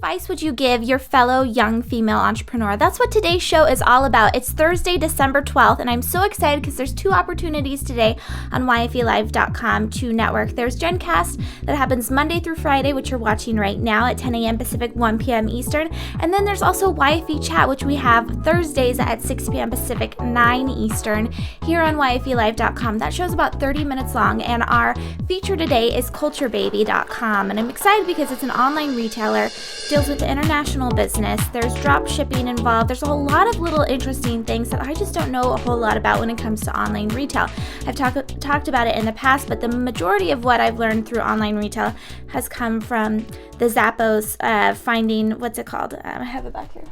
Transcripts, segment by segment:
advice would you give your fellow young female entrepreneur? That's what today's show is all about. It's Thursday, December 12th, and I'm so excited because there's 2 opportunities today on yfelive.com to network. There's Jenn Cast that happens Monday through Friday, which you're watching right now at 10 a.m. Pacific, 1 p.m. Eastern. And then there's also YFE Chat, which we have Thursdays at 6 p.m. Pacific, 9 Eastern, here on yfelive.com. That show's about 30 minutes long, and our feature today is culturebaby.com. And I'm excited because it's an online retailer, deals with international business. There's drop shipping involved. There's a whole lot of little interesting things that I just don't know a whole lot about when it comes to online retail. I've talked about it in the past, but the majority of what I've learned through online retail has come from the Zappos finding, what's it called? I have it back here.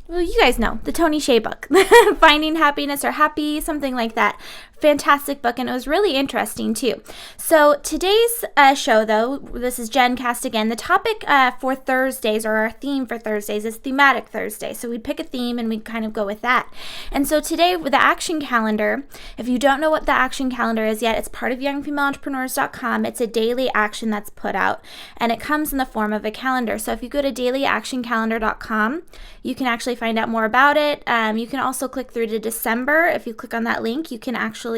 Well, you guys know, the Tony Hsieh book, Finding Happiness or Happy, something like that. Fantastic book, and it was really interesting too. So today's show, though, this is Jenn Cast again. The topic for Thursdays, or our theme for Thursdays, is Thematic Thursday. So we'd pick a theme and we'd kind of go with that. And so today, with the action calendar, if you don't know what the action calendar is yet, it's part of youngfemaleentrepreneurs.com. It's a daily action that's put out, and it comes in the form of a calendar. So if you go to dailyactioncalendar.com, you can actually find out more about it. You can also click through to December. If you click on that link, you can actually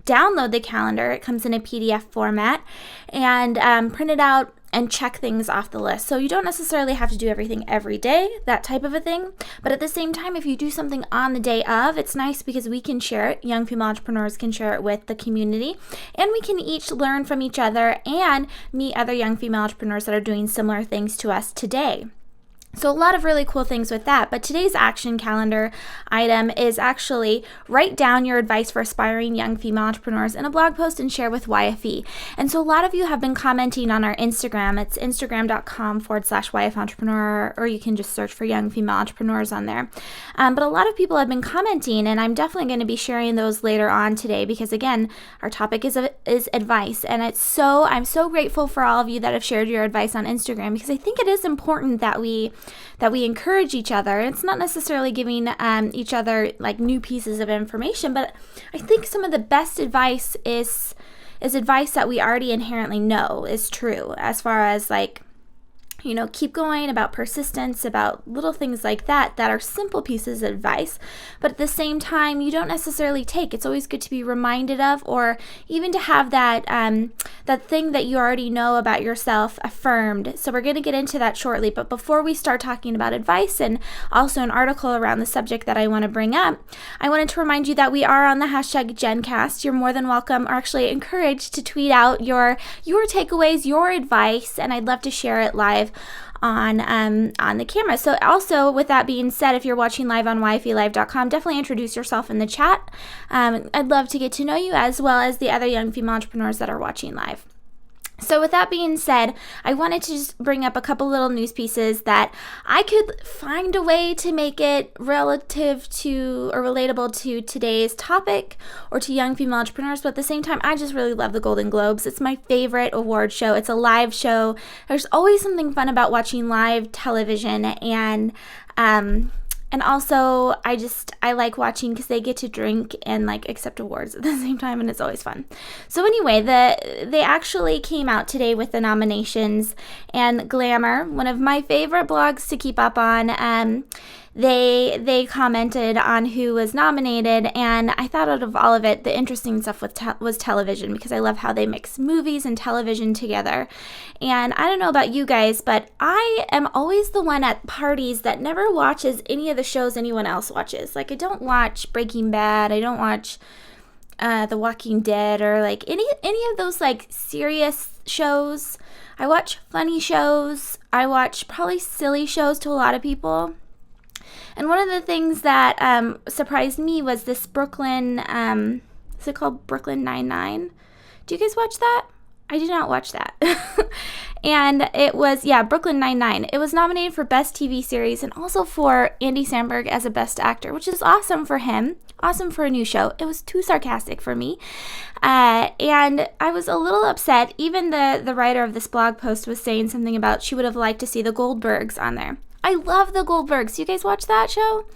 download the calendar. It comes in a PDF format, and print it out and check things off the list. So you don't necessarily have to do everything every day, that type of a thing. But at the same time, if you do something on the day of, it's nice because we can share it. Young female entrepreneurs can share it with the community, and we can each learn from each other and meet other young female entrepreneurs that are doing similar things to us today. So a lot of really cool things with that. But today's action calendar item is actually write down your advice for aspiring young female entrepreneurs in a blog post and share with YFE. And so a lot of you have been commenting on our Instagram. It's instagram.com/YF Entrepreneur, or you can just search for young female entrepreneurs on there. But a lot of people have been commenting, and I'm definitely going to be sharing those later on today because, again, our topic is advice. And I'm so grateful for all of you that have shared your advice on Instagram, because I think it is important that we encourage each other. It's not necessarily giving each other like new pieces of information, but I think some of the best advice is advice that we already inherently know is true, as far as like, you know, keep going, about persistence, about little things like that are simple pieces of advice, but at the same time, you don't necessarily take. It's always good to be reminded of, or even to have that thing that you already know about yourself affirmed. So we're going to get into that shortly, but before we start talking about advice and also an article around the subject that I want to bring up, I wanted to remind you that we are on the hashtag JennCast. You're more than welcome, or actually encouraged, to tweet out your takeaways, your advice, and I'd love to share it live on the camera. So also, with that being said, if you're watching live on yfelive.com, definitely introduce yourself in the chat. I'd love to get to know you, as well as the other young female entrepreneurs that are watching live. So with that being said, I wanted to just bring up a couple little news pieces that I could find a way to make it relative to or relatable to today's topic or to young female entrepreneurs, but at the same time, I just really love the Golden Globes. It's my favorite award show. It's a live show. There's always something fun about watching live television, and also, I like watching because they get to drink and like accept awards at the same time, and it's always fun. So anyway, they actually came out today with the nominations, and Glamour, one of my favorite blogs to keep up on, they commented on who was nominated, and I thought out of all of it, the interesting stuff was television, because I love how they mix movies and television together. And I don't know about you guys, but I am always the one at parties that never watches any of the shows anyone else watches. Like, I don't watch Breaking Bad, I don't watch The Walking Dead, or like any of those like serious shows. I watch funny shows. I watch probably silly shows to a lot of people. And one of the things that surprised me was this Brooklyn, is it called Brooklyn Nine-Nine? Do you guys watch that? I did not watch that. And it was, Brooklyn Nine-Nine. It was nominated for Best TV Series and also for Andy Samberg as a Best Actor, which is awesome for him. Awesome for a new show. It was too sarcastic for me. And I was a little upset. Even the writer of this blog post was saying something about she would have liked to see the Goldbergs on there. I love the Goldbergs. You guys watch that show?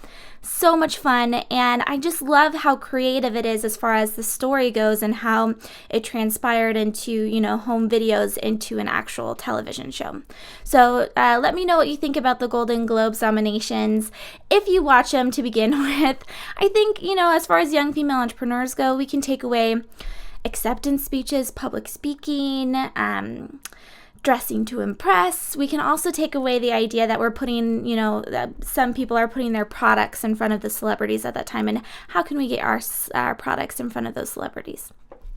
So much fun, and I just love how creative it is as far as the story goes and how it transpired into, home videos into an actual television show. So let me know what you think about the Golden Globes nominations if you watch them to begin with. I think, as far as young female entrepreneurs go, we can take away acceptance speeches, public speaking, dressing to impress. We can also take away the idea that we're putting, that some people are putting their products in front of the celebrities at that time, and how can we get our products in front of those celebrities?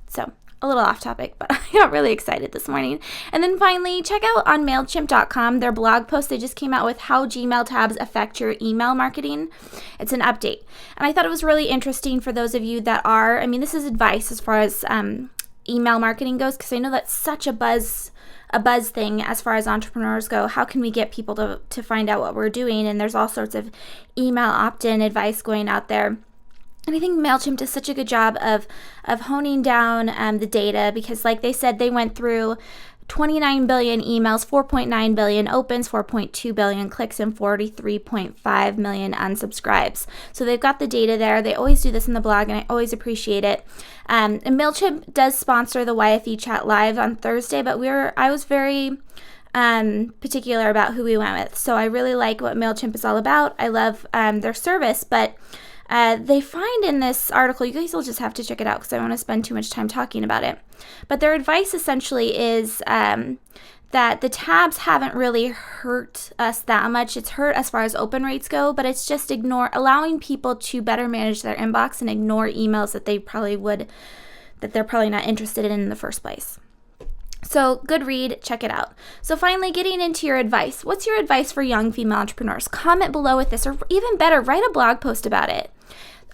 So a little off topic, but I got really excited this morning. And then finally, check out on MailChimp.com their blog post. They just came out with how Gmail tabs affect your email marketing. It's an update. And I thought it was really interesting for those of you that are, this is advice as far as email marketing goes, because I know that's such a buzz thing as far as entrepreneurs go. How can we get people to find out what we're doing? And there's all sorts of email opt-in advice going out there. And I think MailChimp does such a good job of honing down the data, because like they said, they went through 29 billion emails, 4.9 billion opens, 4.2 billion clicks, and 43.5 million unsubscribes. So they've got the data there. They always do this in the blog, and I always appreciate it. And MailChimp does sponsor the YFE Chat Live on Thursday, but I was very particular about who we went with. So I really like what MailChimp is all about. I love their service, but they find in this article, you guys will just have to check it out because I don't want to spend too much time talking about it. But their advice essentially is that the tabs haven't really hurt us that much. It's hurt as far as open rates go, but it's just allowing people to better manage their inbox and ignore emails that they're probably not interested in the first place. So good read, check it out. So finally, getting into your advice. What's your advice for young female entrepreneurs? Comment below with this, or even better, write a blog post about it.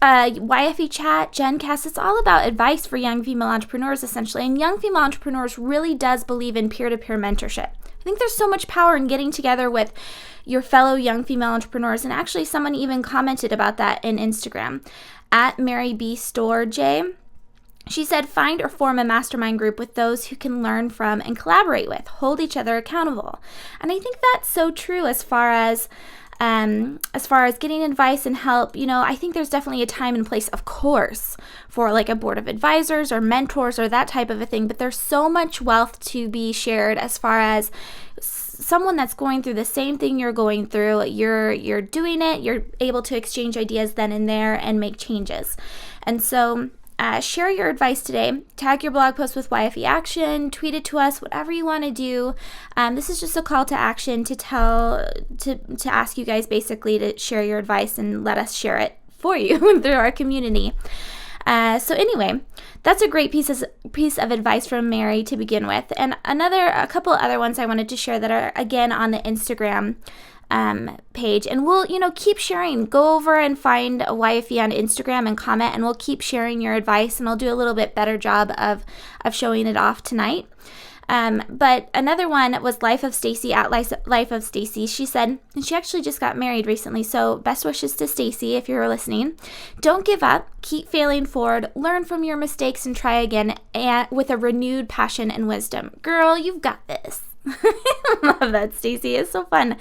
YFE Chat, Jenn Cast, it's all about advice for young female entrepreneurs essentially. And young female entrepreneurs really does believe in peer-to-peer mentorship. I think there's so much power in getting together with your fellow young female entrepreneurs. And actually someone even commented about that in Instagram at Mary B. Store J. She said, find or form a mastermind group with those who can learn from and collaborate with, hold each other accountable. And I think that's so true as far as getting advice and help. I think there's definitely a time and place, of course, for like a board of advisors or mentors or that type of a thing. But there's so much wealth to be shared as far as someone that's going through the same thing you're going through. You're doing it. You're able to exchange ideas then and there and make changes. And so share your advice today. Tag your blog post with YFE Action, tweet it to us, whatever you want to do. This is just a call to action to ask you guys basically to share your advice and let us share it for you through our community. So anyway, that's a great piece of advice from Mary to begin with. And a couple other ones I wanted to share that are again on the Instagram page, and we'll keep sharing. Go over and find a YFE on Instagram and comment, and we'll keep sharing your advice, and I'll do a little bit better job of showing it off tonight. But another one was Life of Stacy at Life of Stacy. She said, and she actually just got married recently, so best wishes to Stacy if you're listening. Don't give up, keep failing forward, learn from your mistakes, and try again with a renewed passion and wisdom. Girl, you've got this. I love that, Stacy. It's so fun.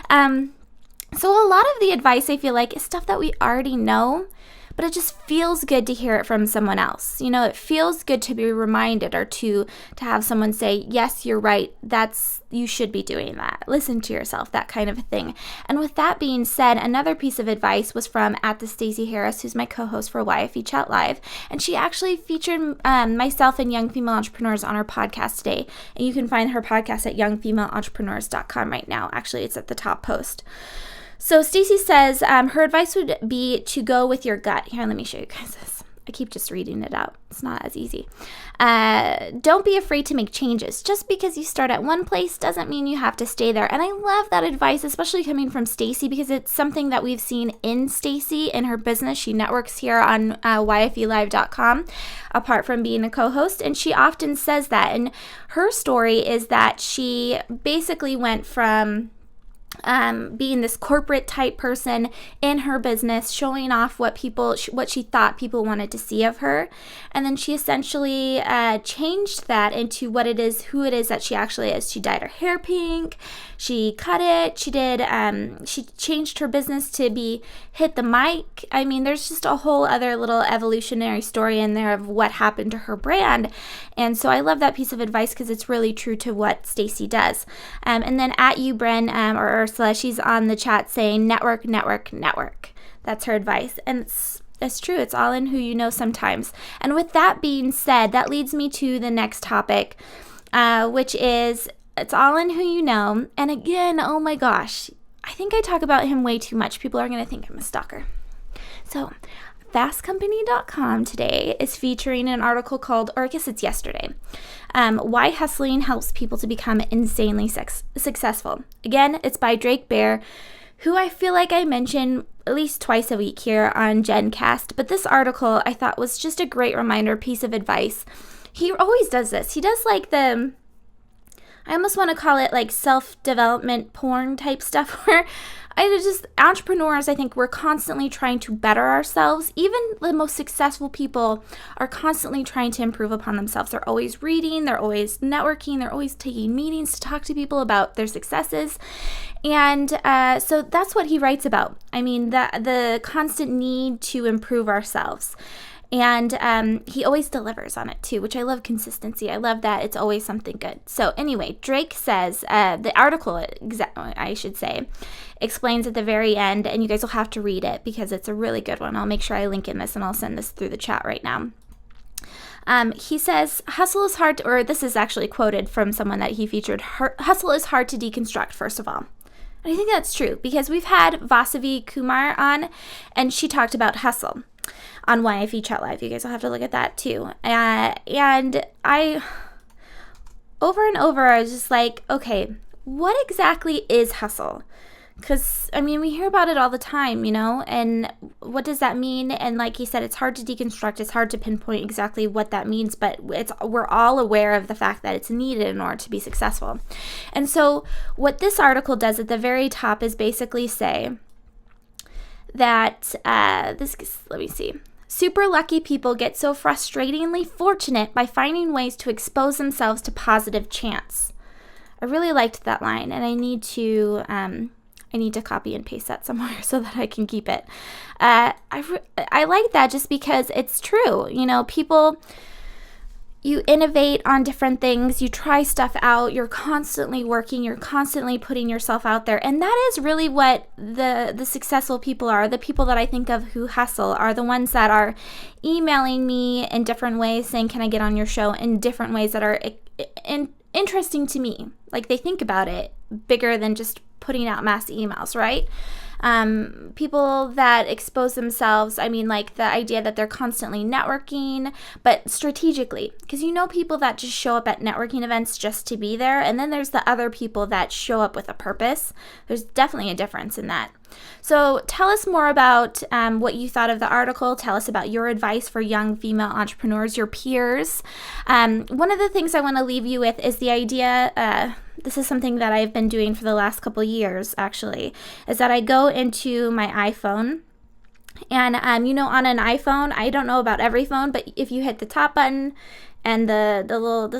So a lot of the advice I feel like is stuff that we already know, but it just feels good to hear it from someone else. It feels good to be reminded or to have someone say, yes, you're right. You should be doing that. Listen to yourself, that kind of a thing. And with that being said, another piece of advice was from @the_Stacey_Harris, who's my co-host for YFE Chat Live. And she actually featured myself and young female entrepreneurs on her podcast today. And you can find her podcast at youngfemaleentrepreneurs.com right now. Actually, it's at the top post. So Stacy says her advice would be to go with your gut. Here, let me show you guys this. I keep just reading it out. It's not as easy. Don't be afraid to make changes. Just because you start at one place doesn't mean you have to stay there. And I love that advice, especially coming from Stacy, because it's something that we've seen in Stacy in her business. She networks here on YFElive.com, apart from being a co-host, and she often says that. And her story is that she basically went from being this corporate type person in her business, showing off what she thought people wanted to see of her. And then she essentially changed that into who it is that she actually is. She dyed her hair pink. She cut it. She changed her business to be Hit the Mic. I mean, there's just a whole other little evolutionary story in there of what happened to her brand. And so I love that piece of advice because it's really true to what Stacy does. And then at you, Bren, or Ursula, she's on the chat saying network, network, network. That's her advice. And it's true. It's all in who you know sometimes. And with that being said, that leads me to the next topic, which is it's all in who you know. And again, oh my gosh, I think I talk about him way too much. People are going to think I'm a stalker. So fastcompany.com today is featuring an article called, or I guess it's yesterday, Why Hustling Helps People to Become Insanely Successful. Again, it's by Drake Bear, who I feel like I mention at least twice a week here on Jenn Cast. But this article I thought was just a great reminder, piece of advice. He always does this. He does like I almost want to call it like self-development porn type stuff where entrepreneurs, I think we're constantly trying to better ourselves. Even the most successful people are constantly trying to improve upon themselves. They're always reading, they're always networking, they're always taking meetings to talk to people about their successes. And so that's what he writes about. I mean, the constant need to improve ourselves. And he always delivers on it too, which I love consistency. I love that it's always something good. So anyway, Drake says, the article, I should say, explains at the very end, and you guys will have to read it because it's a really good one. I'll make sure I link in this and I'll send this through the chat right now. He says, hustle is hard, or this is actually quoted from someone that he featured, hustle is hard to deconstruct, first of all. And I think that's true because we've had Vasavi Kumar on, and she talked about hustle on YFE Chat Live. You guys will have to look at that too. And I, over and over, I was just like, okay, what exactly is hustle? Because, I mean, we hear about it all the time, you know, and what does that mean? And like he said, it's hard to deconstruct. It's hard to pinpoint exactly what that means, but we're all aware of the fact that it's needed in order to be successful. And so what this article does at the very top is basically say that, let me see. Super lucky people get so frustratingly fortunate by finding ways to expose themselves to positive chance. I really liked that line, and I need to copy and paste that somewhere so that I can keep it. I like that just because it's true. You know, you innovate on different things, you try stuff out, you're constantly working, you're constantly putting yourself out there. And that is really what the successful people are. The people that I think of who hustle are the ones that are emailing me in different ways saying, can I get on your show, in different ways that are interesting to me. Like they think about it bigger than just putting out mass emails, right? People that expose themselves, I mean, like the idea that they're constantly networking, but strategically, because you know people that just show up at networking events just to be there, and then there's the other people that show up with a purpose. There's definitely a difference in that. So tell us more about what you thought of the article. Tell us about your advice for young female entrepreneurs, your peers. One of the things I want to leave you with is the idea, this is something that I've been doing for the last couple years, actually, is that I go into my iPhone. And, you know, on an iPhone, I don't know about every phone, but if you hit the top button and this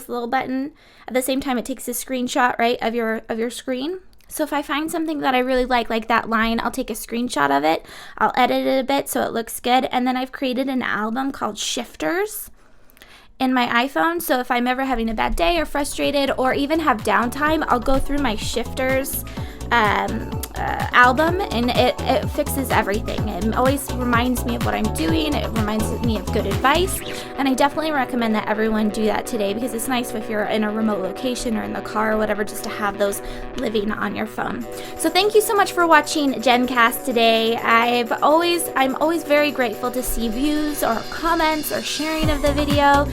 little button, at the same time, it takes a screenshot, right, of your screen. So if I find something that I really like that line, I'll take a screenshot of it. I'll edit it a bit so it looks good. And then I've created an album called Shifters in my iPhone. So if I'm ever having a bad day or frustrated or even have downtime, I'll go through my Shifters album, and it fixes everything. It always reminds me of what I'm doing. It reminds me of good advice, and I definitely recommend that everyone do that today because it's nice if you're in a remote location or in the car or whatever, just to have those living on your phone. So thank you so much for watching Jenn Cast today. I'm always very grateful to see views or comments or sharing of the video.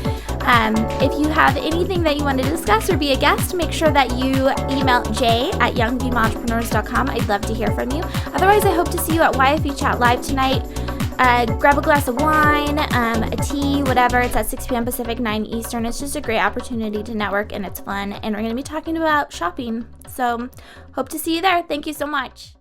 If you have anything that you want to discuss or be a guest, make sure that you email jay@youngfemaleentrepreneurs.com. I'd love to hear from you. Otherwise, I hope to see you at YFE Chat Live tonight. grab a glass of wine, a tea, whatever. It's at 6 p.m. Pacific, 9 Eastern. It's just a great opportunity to network, and it's fun. And we're going to be talking about shopping. So hope to see you there. Thank you so much.